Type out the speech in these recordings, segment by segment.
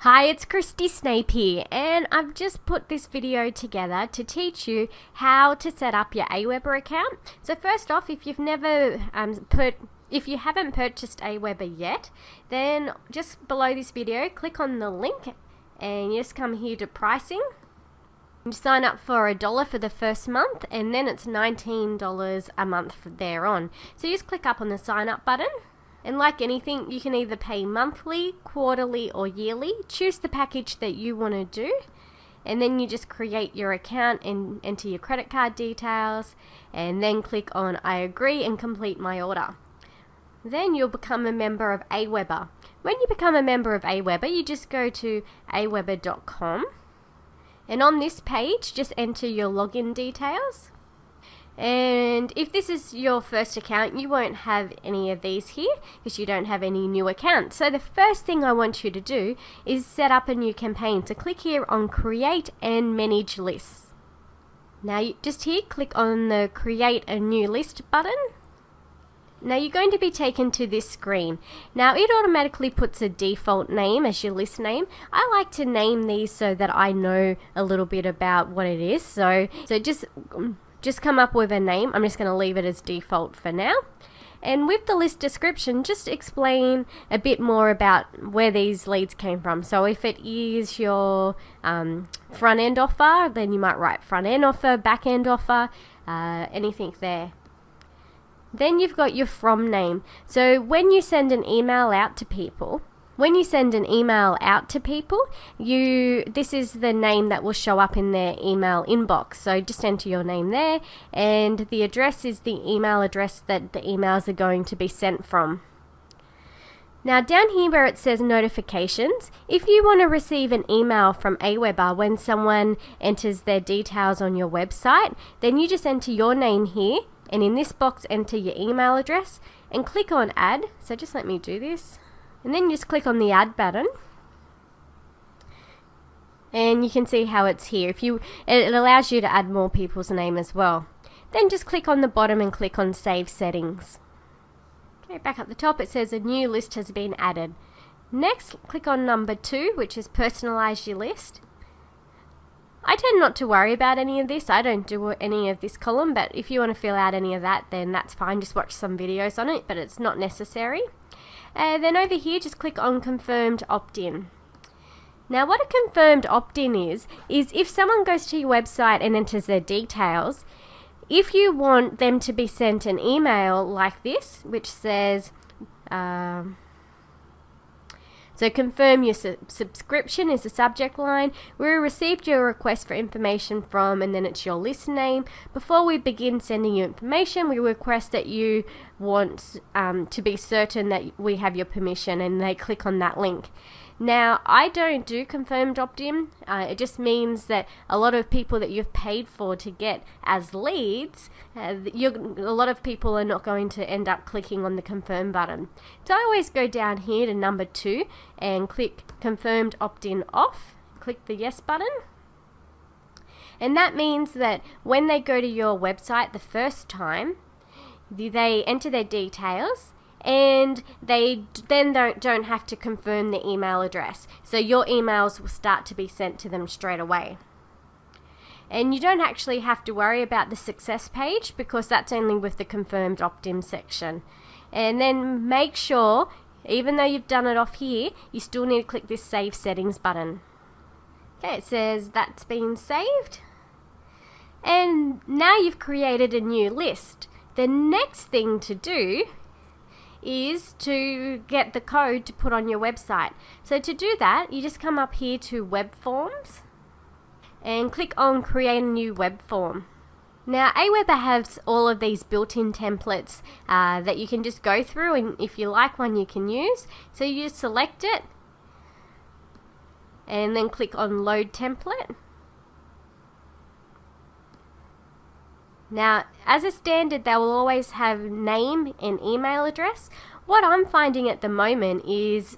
Hi, it's Christy Snape here, and I've just put this video together to teach you how to set up your Aweber account. So first off, if you haven't purchased Aweber yet, then just below this video, click on the link and you just come here to pricing. You sign up for $1 for the first month, and then it's $19 a month from there on. So you just click up on the sign up button. And like anything, you can either pay monthly, quarterly, or yearly. Choose the package that you want to do. And then you just create your account and enter your credit card details. And then click on I agree and complete my order. Then you'll become a member of Aweber. When you become a member of Aweber, you just go to aweber.com. And on this page, just enter your login details. And if this is your first account, you won't have any of these here because you don't have any new accounts. So the first thing I want you to do is set up a new campaign. So click here on Create and Manage Lists. Now just here, click on the Create a New List button. Now you're going to be taken to this screen. Now it automatically puts a default name as your list name. I like to name these so that I know a little bit about what it is. So just come up with a name. I'm just going to leave it as default for now. And with the list description, just explain a bit more about where these leads came from. So if it is your front end offer, then you might write front end offer, back end offer, anything there. Then you've got your from name. So when you send an email out to people, this is the name that will show up in their email inbox. So just enter your name there, and the address is the email address that the emails are going to be sent from. Now down here where it says notifications, if you want to receive an email from Aweber when someone enters their details on your website, then you just enter your name here, and in this box enter your email address and click on add. So just let me do this. And then you just click on the add button, and you can see how it's here. It allows you to add more people's name as well. Then just click on the bottom and click on Save Settings. Okay, back at the top it says a new list has been added. Next, click on number 2, which is Personalize your list. I tend not to worry about any of this. I don't do any of this column, but if you want to fill out any of that, then that's fine. Just watch some videos on it, but it's not necessary. Then over here, just click on Confirmed Opt-in. Now what a confirmed opt-in is if someone goes to your website and enters their details, if you want them to be sent an email like this, which says, so confirm your subscription is the subject line. We received your request for information from, and then it's your list name. Before we begin sending you information, we request that you want to be certain that we have your permission, and they click on that link. Now, I don't do confirmed opt-in. It just means that a lot of people that you've paid for to get as leads, a lot of people are not going to end up clicking on the confirm button. So I always go down here to number 2 and click confirmed opt-in off. Click the yes button. And that means that when they go to your website the first time, they enter their details, and they then don't have to confirm the email address. So your emails will start to be sent to them straight away. And you don't actually have to worry about the success page because that's only with the confirmed opt-in section. And then make sure, even though you've done it off here, you still need to click this Save Settings button. Okay, it says that's been saved. And now you've created a new list. The next thing to do is to get the code to put on your website. So to do that, you just come up here to Web Forms and click on Create a New Web Form. Now Aweber has all of these built-in templates that you can just go through, and if you like one you can use. So you just select it and then click on Load Template. Now, as a standard, they will always have name and email address. What I'm finding at the moment is,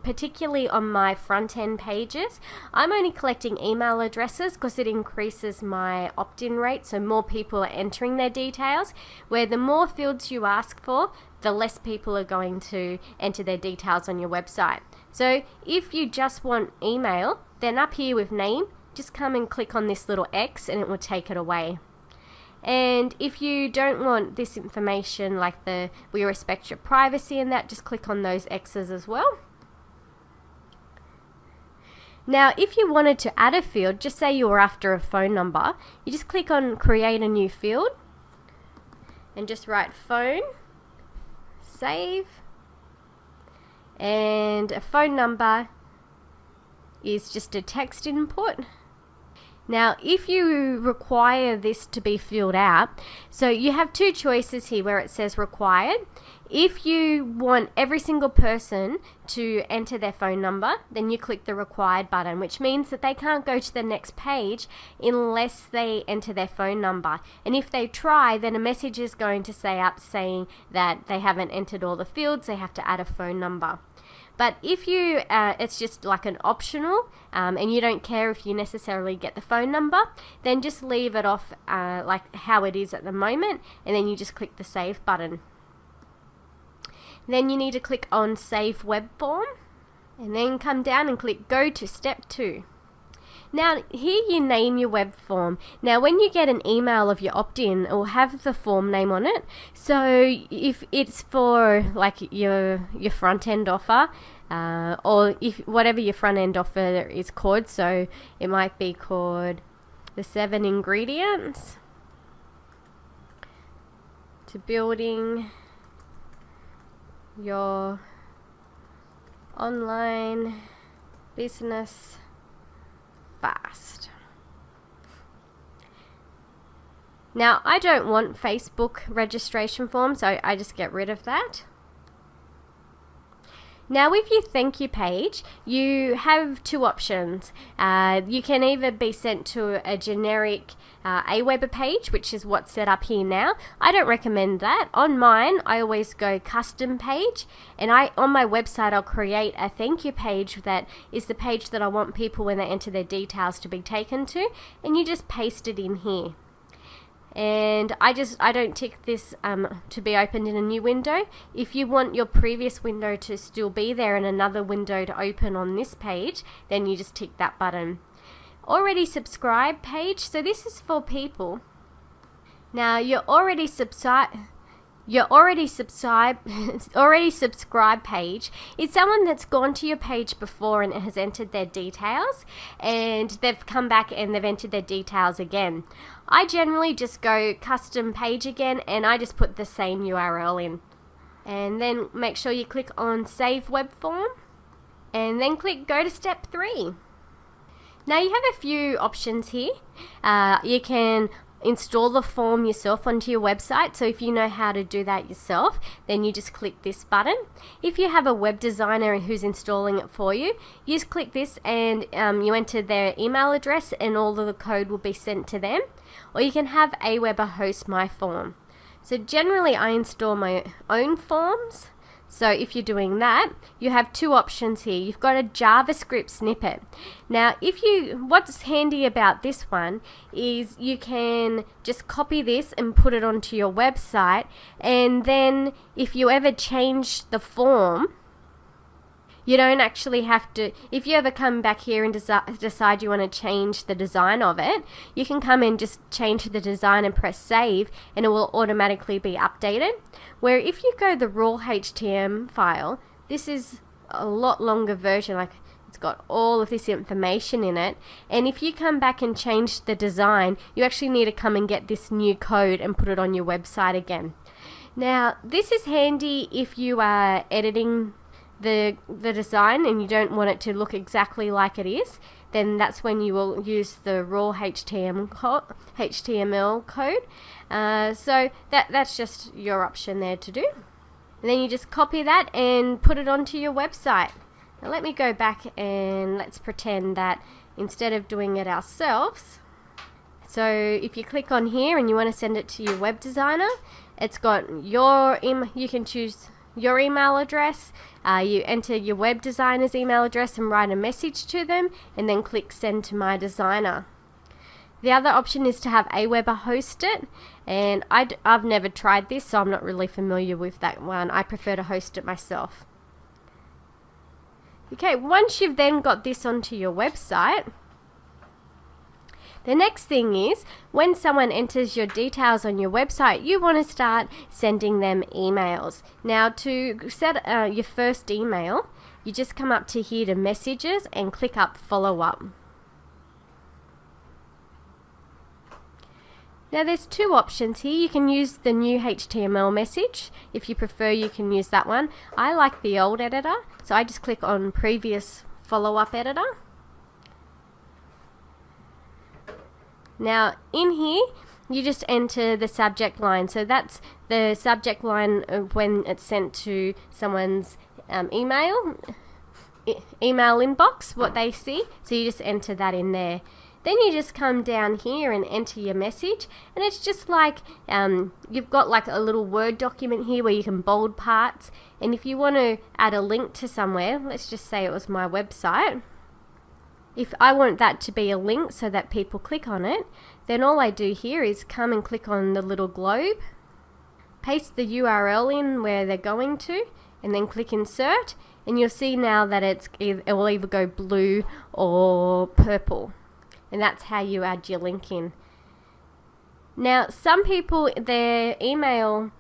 particularly on my front-end pages, I'm only collecting email addresses because it increases my opt-in rate, so more people are entering their details, where the more fields you ask for, the less people are going to enter their details on your website. So if you just want email, then up here with name, just come and click on this little X and it will take it away. And if you don't want this information, like we respect your privacy and that, just click on those X's as well. Now, if you wanted to add a field, just say you were after a phone number, you just click on create a new field and just write phone, save, and a phone number is just a text input. Now, if you require this to be filled out, so you have two choices here where it says required. If you want every single person to enter their phone number, then you click the required button, which means that they can't go to the next page unless they enter their phone number. And if they try, then a message is going to say up saying that they haven't entered all the fields, they have to add a phone number. But if you, it's just like an optional, and you don't care if you necessarily get the phone number, then just leave it off like how it is at the moment, and then you just click the save button. Then you need to click on Save Web Form, and then come down and click Go to Step 2. Now, here you name your web form. Now, when you get an email of your opt-in, it will have the form name on it. So, if it's for like your front-end offer, or if whatever your front-end offer is called, so it might be called the 7 ingredients to building your online business fast. Now, I don't want Facebook registration form, so I just get rid of that. Now, with your thank you page, you have two options. You can either be sent to a generic Aweber page, which is what's set up here now. I don't recommend that. On mine, I always go custom page, and on my website, I'll create a thank you page that is the page that I want people when they enter their details to be taken to, and you just paste it in here. And I don't tick this to be opened in a new window. If you want your previous window to still be there and another window to open on this page, then you just tick that button. Already subscribed page, so this is for people. Now, your already subscribed page is someone that's gone to your page before and has entered their details, and they've come back and they've entered their details again. I generally just go custom page again, and I just put the same URL in. And then make sure you click on Save Web Form, and then click Go to Step 3. Now, you have a few options here. You can install the form yourself onto your website, so if you know how to do that yourself, then you just click this button. If you have a web designer who's installing it for you, you just click this and you enter their email address and all of the code will be sent to them. Or you can have Aweber host my form. So generally I install my own forms. So if you're doing that, you have two options here. You've got a JavaScript snippet. Now, what's handy about this one is you can just copy this and put it onto your website, and then if you ever change the form, you don't actually have to, if you ever come back here and decide you want to change the design of it, you can come and just change the design and press save, and it will automatically be updated. Where if you go the raw HTML file, this is a lot longer version, like it's got all of this information in it, and if you come back and change the design, you actually need to come and get this new code and put it on your website again. Now, this is handy if you are editing the design and you don't want it to look exactly like it is, then that's when you will use the raw HTML code. So that's just your option there to do. And then you just copy that and put it onto your website. Now let me go back and let's pretend that instead of doing it ourselves, so if you click on here and you want to send it to your web designer, it's got your you can choose your email address, you enter your web designer's email address and write a message to them, and then click send to my designer. The other option is to have Aweber host it, and I've never tried this, so I'm not really familiar with that one. I prefer to host it myself. Okay, once you've then got this onto your website, the next thing is when someone enters your details on your website, you want to start sending them emails. Now, to set your first email, you just come up to here to messages and click up follow up. Now there's two options here. You can use the new HTML message. If you prefer, you can use that one. I like the old editor, so I just click on previous follow-up editor. Now in here, you just enter the subject line. So that's the subject line when it's sent to someone's email inbox, what they see. So you just enter that in there. Then you just come down here and enter your message, and it's just like you've got like a little Word document here where you can bold parts, and if you want to add a link to somewhere, let's just say it was my website. If I want that to be a link so that people click on it, then all I do here is come and click on the little globe, paste the URL in where they're going to, and then click insert, and you'll see now that it will either go blue or purple. And that's how you add your link in. Now, some people, their email,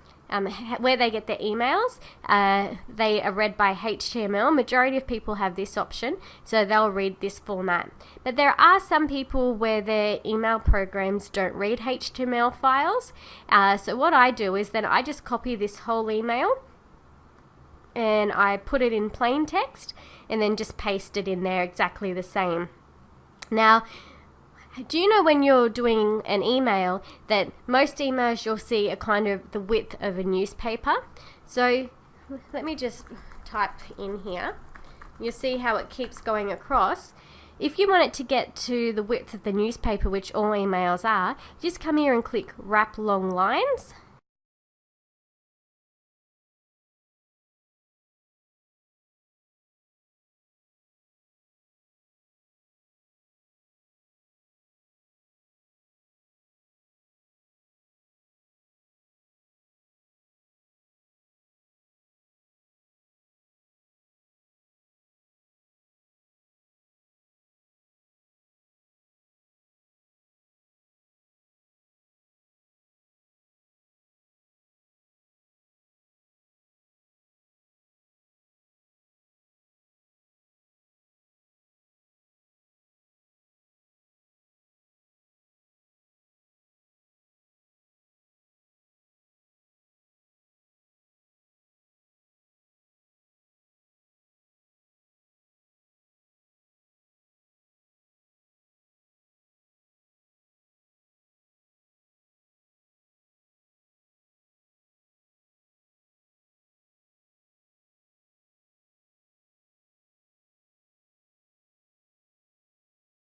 where they get their emails, they are read by HTML. Majority of people have this option, so they'll read this format. But there are some people where their email programs don't read HTML files. So what I do is then I just copy this whole email and I put it in plain text and then just paste it in there exactly the same. Now, do you know when you're doing an email that most emails you'll see are kind of the width of a newspaper? So let me just type in here. You'll see how it keeps going across. If you want it to get to the width of the newspaper, which all emails are, just come here and click wrap long lines.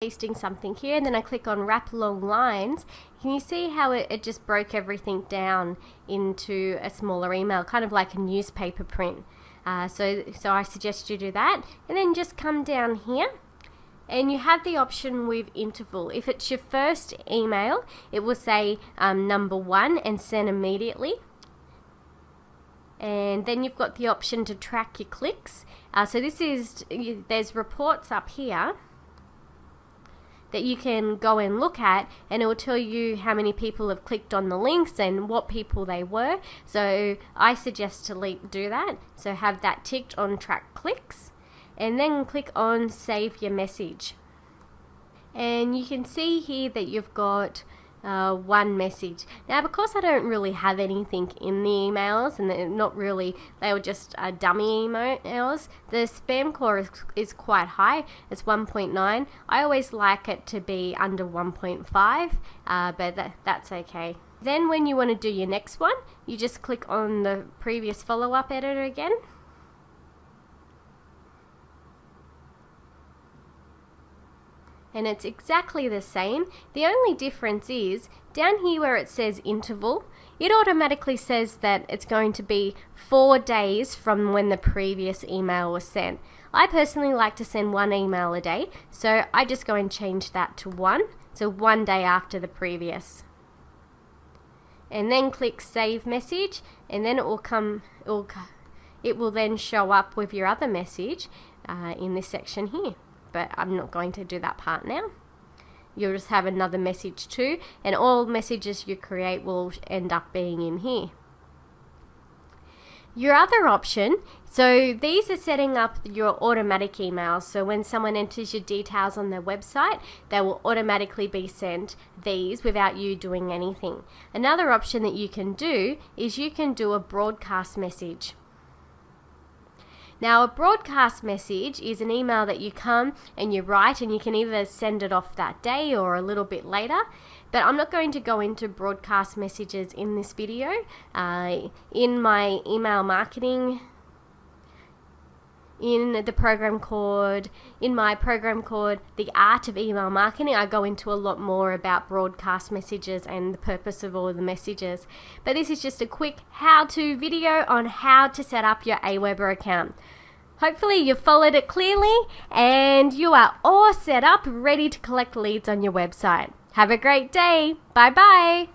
Pasting something here, and then I click on wrap long lines. Can you see how it just broke everything down into a smaller email, kind of like a newspaper print? So I suggest you do that, and then just come down here and you have the option with interval. If it's your first email, it will say number 1 and send immediately. And then you've got the option to track your clicks. So there's reports up here that you can go and look at, and it will tell you how many people have clicked on the links and what people they were. So I suggest to do that. So have that ticked on track clicks, and then click on save your message. And you can see here that you've got one message. Now, because I don't really have anything in the emails, and they're not really, they were just dummy emails, the spam score is quite high. It's 1.9. I always like it to be under 1.5, but that's okay. Then when you want to do your next one, you just click on the previous follow-up editor again. And it's exactly the same. The only difference is down here where it says interval, it automatically says that it's going to be 4 days from when the previous email was sent. I personally like to send 1 email a day, so I just go and change that to 1, so 1 day after the previous. And then click save message, and then it will then show up with your other message. in this section here. But I'm not going to do that part now. You'll just have another message too, and all messages you create will end up being in here. Your other option, so these are setting up your automatic emails. So when someone enters your details on their website, they will automatically be sent these without you doing anything. Another option that you can do is you can do a broadcast message. Now, a broadcast message is an email that you come and you write, and you can either send it off that day or a little bit later. But I'm not going to go into broadcast messages in this video. In my email marketing, in my program called The Art of Email Marketing, I go into a lot more about broadcast messages and the purpose of all of the messages. But this is just a quick how-to video on how to set up your Aweber account. Hopefully you followed it clearly and you are all set up, ready to collect leads on your website. Have a great day. Bye-bye.